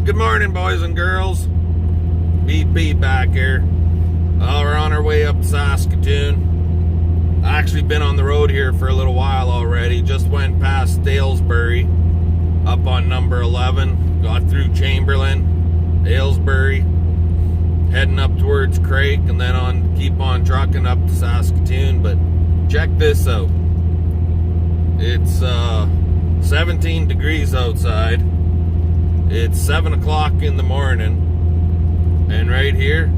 Well, good morning, boys and girls. BP back here. Well, we're on our way up to Saskatoon. I actually been on the road here for a little while already. Just went past Aylesbury, up on number 11. Got through Chamberlain, Aylesbury, heading up towards Craik, and then keep on trucking up to Saskatoon. But check this out. It's 17 degrees outside. It's 7 o'clock in the morning, and right here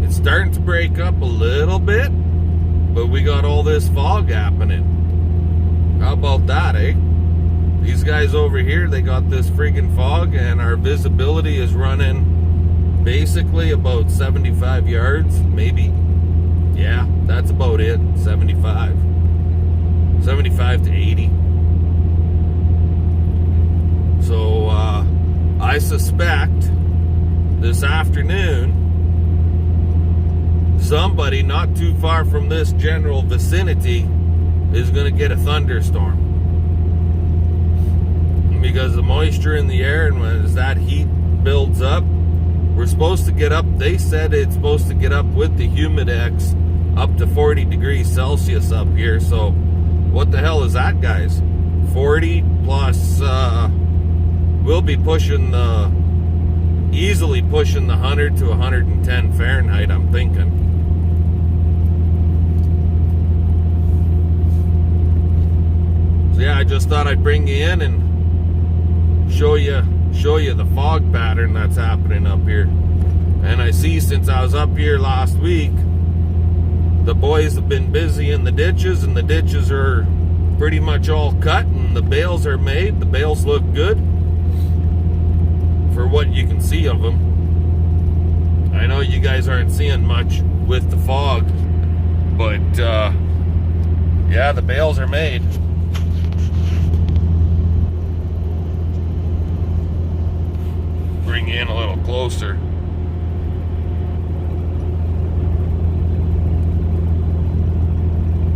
it's starting to break up a little bit, but we got all this fog happening. How about that, eh? These guys over here, they got this friggin' fog, and our visibility is running basically about 75 yards, maybe. Yeah, that's about it. 75 to 80. So I suspect this afternoon somebody not too far from this general vicinity is going to get a thunderstorm, because the moisture in the air, and as that heat builds up, we're supposed to get up. They said it's supposed to get up with the humidex up to 40 degrees Celsius up here. So what the hell is that, guys? 40 plus we'll be easily pushing the 100 to 110 Fahrenheit, I'm thinking. So yeah, I just thought I'd bring you in and show you the fog pattern that's happening up here. And I see, since I was up here last week, the boys have been busy in the ditches, and the ditches are pretty much all cut, and the bales are made. The bales look good for what you can see of them. I know you guys aren't seeing much with the fog, but yeah, the bales are made. Bring you in a little closer.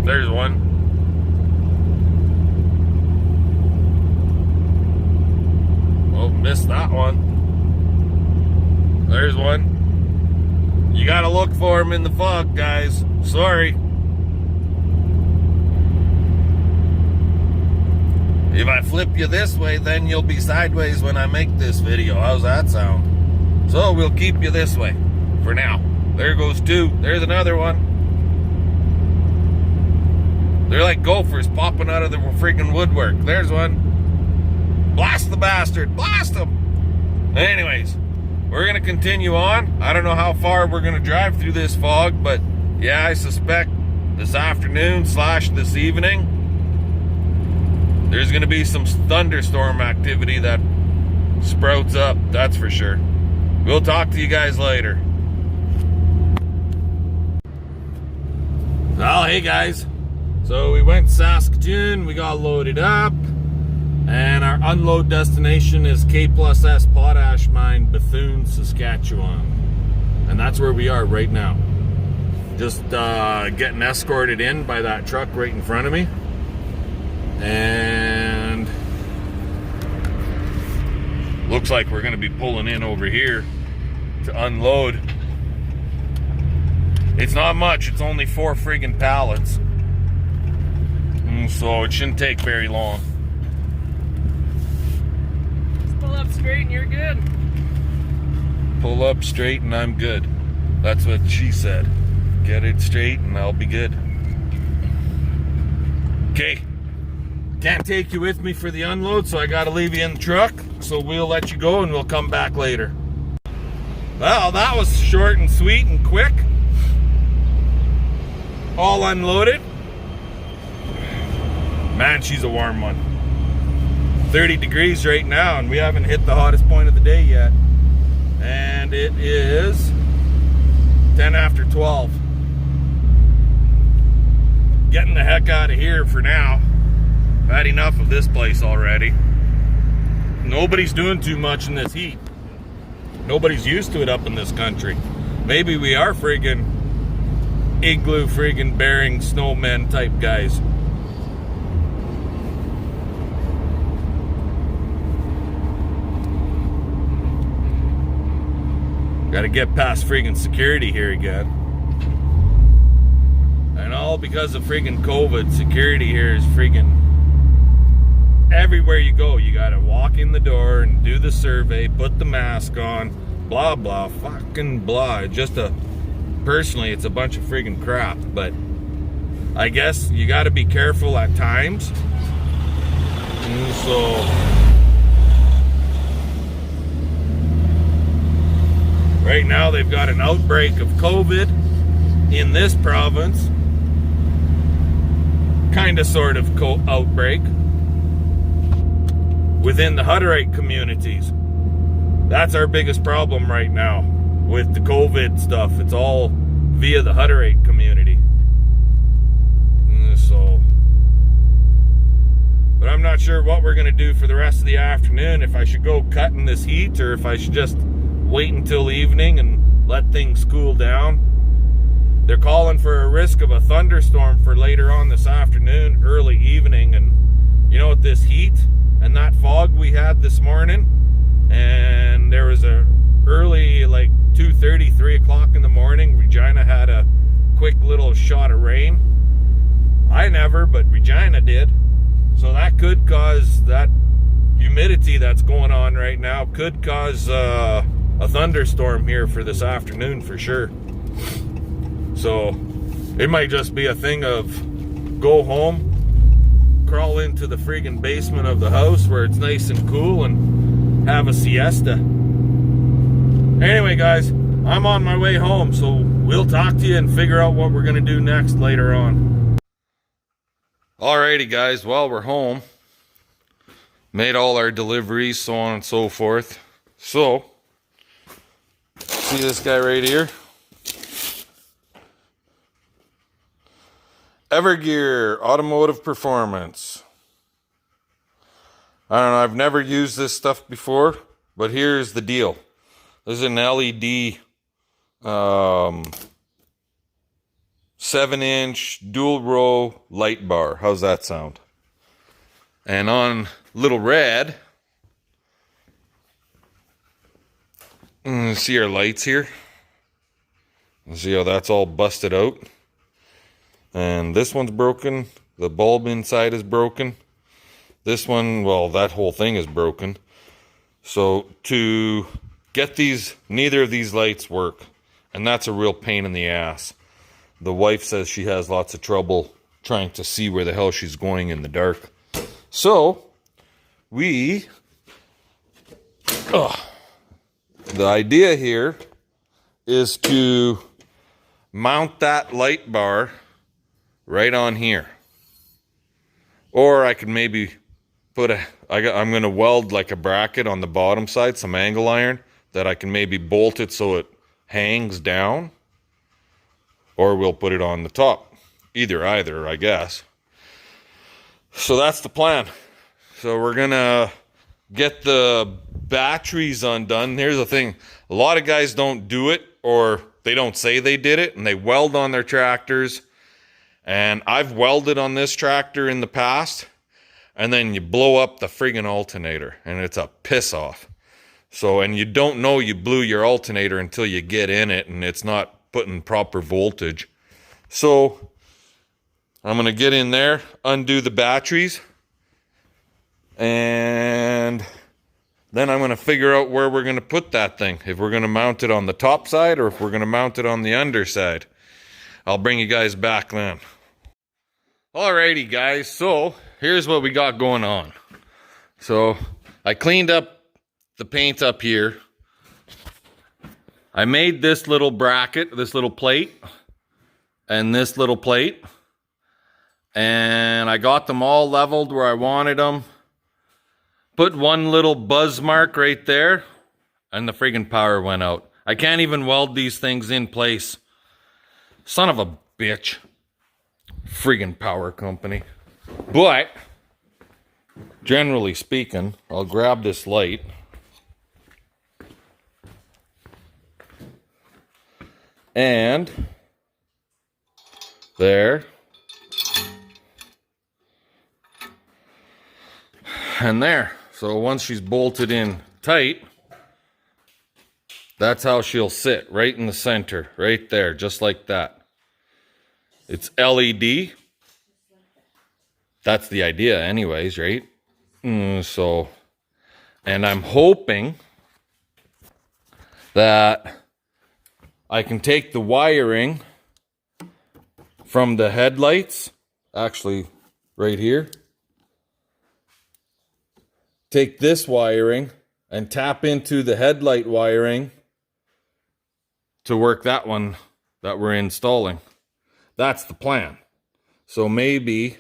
There's one. Oh, missed that one. There's one. You gotta look for them in the fog, guys. Sorry. If I flip you this way, then you'll be sideways when I make this video. How's that sound? So we'll keep you this way for now. There goes two. There's another one. They're like gophers popping out of the freaking woodwork. There's one. Blast the bastard. Blast him. Anyways, we're going to continue on. I don't know how far we're going to drive through this fog, but yeah, I suspect this afternoon / this evening, there's going to be some thunderstorm activity that sprouts up. That's for sure. We'll talk to you guys later. Well, hey guys. So we went to Saskatoon, we got loaded up, and our unload destination is K+S Potash Mine, Bethune, Saskatchewan. And that's where we are right now. Just getting escorted in by that truck right in front of me. And looks like we're going to be pulling in over here to unload. It's not much, it's only 4 friggin' pallets. So it shouldn't take very long. Just pull up straight and you're good. Pull up straight and I'm good. That's what she said. Get it straight and I'll be good. Okay. Can't take you with me for the unload, so I gotta leave you in the truck. So we'll let you go and we'll come back later. Well, that was short and sweet and quick. All unloaded. Man, she's a warm one. 30 degrees right now, and we haven't hit the hottest point of the day yet. And it is 10 after 12. Getting the heck out of here for now. I've had enough of this place already. Nobody's doing too much in this heat. Nobody's used to it up in this country. Maybe we are friggin' igloo friggin' bearing snowmen type guys. Gotta get past friggin' security here again. And all because of friggin' COVID, security here is friggin' everywhere you go. You gotta walk in the door and do the survey, put the mask on, blah, blah, fucking blah. Personally, it's a bunch of friggin' crap, but I guess you gotta be careful at times. And so, right now they've got an outbreak of COVID in this province. Kind of sort of outbreak within the Hutterite communities. That's our biggest problem right now with the COVID stuff. It's all via the Hutterite community. But I'm not sure what we're going to do for the rest of the afternoon, if I should go cutting this heat or if I should just wait until evening and let things cool down. They're calling for a risk of a thunderstorm for later on this afternoon, early evening. And you know, with this heat and that fog we had this morning, and there was a early, like 2:30, 3 o'clock in the morning, Regina had a quick little shot of rain. I never, but Regina did. So that could cause, that humidity that's going on right now could cause a thunderstorm here for this afternoon for sure. So it might just be a thing of go home, crawl into the friggin' basement of the house where it's nice and cool and have a siesta. Anyway, guys, I'm on my way home, so we'll talk to you and figure out what we're gonna do next later on. Alrighty, guys, well, we're home. Made all our deliveries, so on and so forth. So, see this guy right here? Evergear Automotive Performance. I don't know, I've never used this stuff before, but here's the deal. This is an LED 7-inch dual row light bar. How's that sound? And on little red, see our lights here? See how that's all busted out? And this one's broken. The bulb inside is broken. This one, well, that whole thing is broken. So to get these, neither of these lights work. And that's a real pain in the ass. The wife says she has lots of trouble trying to see where the hell she's going in the dark. So, the idea here is to mount that light bar right on here. Or I could maybe put I'm going to weld like a bracket on the bottom side, some angle iron, that I can maybe bolt it so it hangs down. Or we'll put it on the top. Either, I guess. So that's the plan. So we're gonna get the batteries undone. Here's the thing. A lot of guys don't do it, or they don't say they did it, and they weld on their tractors. And I've welded on this tractor in the past, and then you blow up the friggin' alternator, and it's a piss off. So, and you don't know you blew your alternator until you get in it, and it's not putting proper voltage. So I'm gonna get in there, undo the batteries, and then I'm gonna figure out where we're gonna put that thing. If we're gonna mount it on the top side or if we're gonna mount it on the underside. I'll bring you guys back then. Alrighty, guys, so here's what we got going on. So I cleaned up the paint up here. I made this little bracket, this little plate, and this little plate. And I got them all leveled where I wanted them. Put one little buzz mark right there, and the friggin' power went out. I can't even weld these things in place. Son of a bitch. Friggin' power company. But, generally speaking, I'll grab this light. And there. And there. So once she's bolted in tight, That's how she'll sit, right in the center, right there, just like that. It's LED. That's the idea anyways, right? So, and I'm hoping that I can take the wiring from the headlights, actually right here, take this wiring and tap into the headlight wiring to work that one that we're installing. That's the plan. So maybe,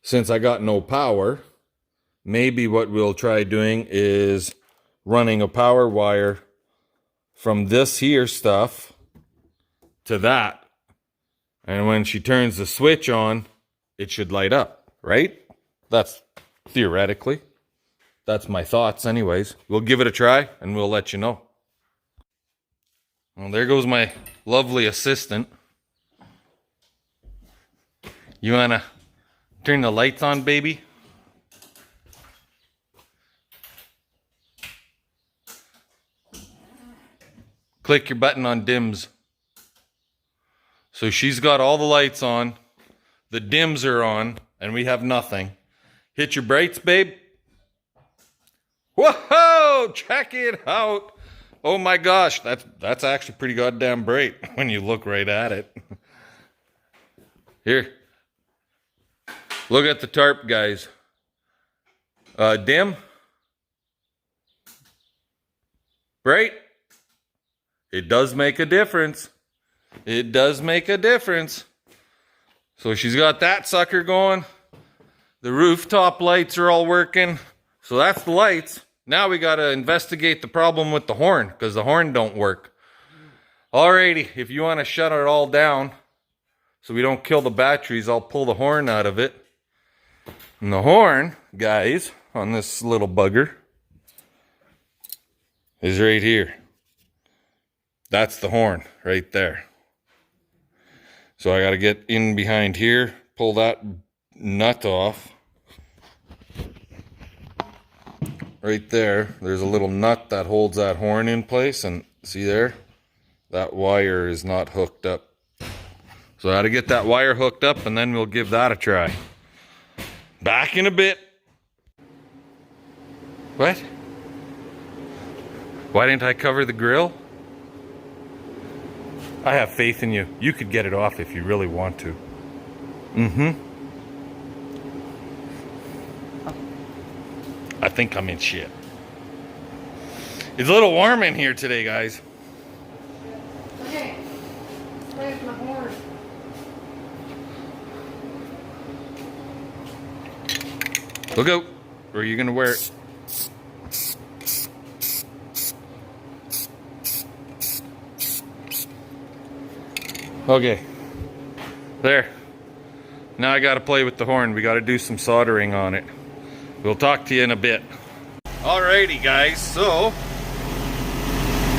since I got no power, maybe what we'll try doing is running a power wire from this here stuff to that. And when she turns the switch on, it should light up, right? That's theoretically. That's my thoughts anyways. We'll give it a try and we'll let you know. Well, there goes my lovely assistant. You wanna turn the lights on, baby? Click your button on dims. So she's got all the lights on, the dims are on, and we have nothing. Hit your brights, babe. Whoa! Check it out. Oh my gosh, that's actually pretty goddamn bright when you look right at it. Here. Look at the tarp, guys. Dim. Bright. It does make a difference. It does make a difference. So she's got that sucker going. The rooftop lights are all working. So that's the lights. Now we got to investigate the problem with the horn, because the horn don't work. Alrighty, if you want to shut it all down so we don't kill the batteries, I'll pull the horn out of it. And the horn, guys, on this little bugger is right here. That's the horn right there. So I got to get in behind here, pull that nut off. Right there, there's a little nut that holds that horn in place, and see there? That wire is not hooked up. So I got to get that wire hooked up and then we'll give that a try. Back in a bit. What? Why didn't I cover the grill? I have faith in you. You could get it off if you really want to. I think I'm in shit. It's a little warm in here today, guys. Okay. Where's my horn? Look out. Or are you going to wear it? Okay. There. Now I got to play with the horn. We got to do some soldering on it. We'll talk to you in a bit. Alrighty, guys. So,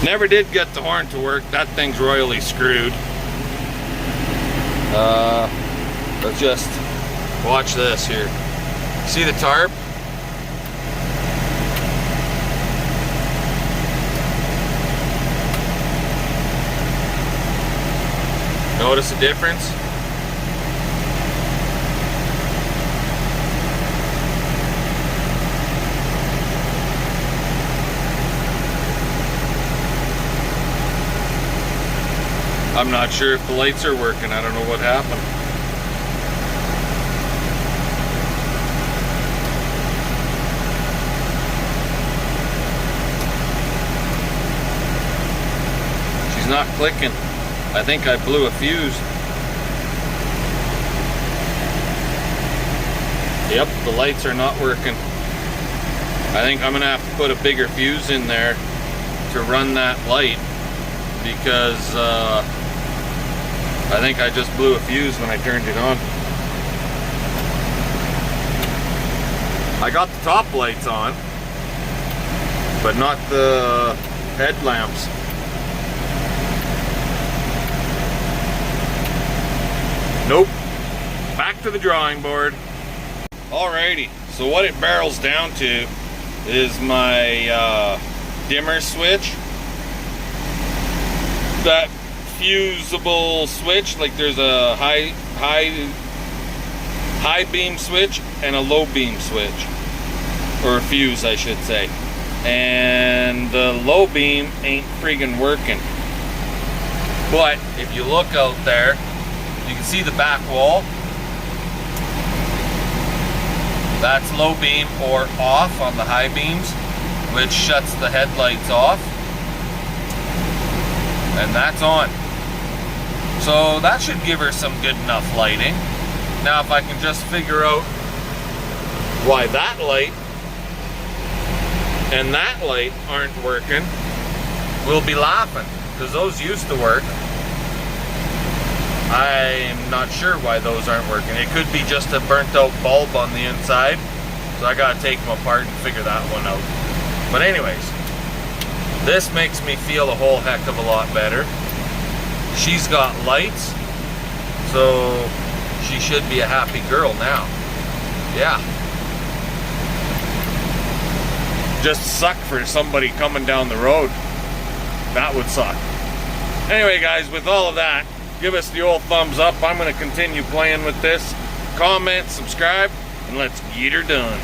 never did get the horn to work. That thing's royally screwed. Let's just watch this here. See the tarp? Notice the difference? I'm not sure if the lights are working. I don't know what happened. She's not clicking. I think I blew a fuse. Yep, the lights are not working. I think I'm gonna have to put a bigger fuse in there to run that light, because I think I just blew a fuse when I turned it on. I got the top lights on, but not the headlamps. Nope. Back to the drawing board. Alrighty, so what it barrels down to is my dimmer switch. That fusible switch, like there's a high beam switch and a low beam switch, or a fuse I should say, and the low beam ain't friggin' working. But if you look out there, you can see the back wall. That's low beam or off on the high beams, which shuts the headlights off, and that's on. So that should give her some good enough lighting. Now if I can just figure out why that light and that light aren't working, we'll be laughing, because those used to work. I'm not sure why those aren't working. It could be just a burnt out bulb on the inside, so I gotta take them apart and figure that one out. But anyways, this makes me feel a whole heck of a lot better. She's got lights, so she should be a happy girl now. Yeah. Just suck for somebody coming down the road. That would suck. Anyway guys, with all of that, give us the old thumbs up. I'm going to continue playing with this. Comment, subscribe, and let's get her done.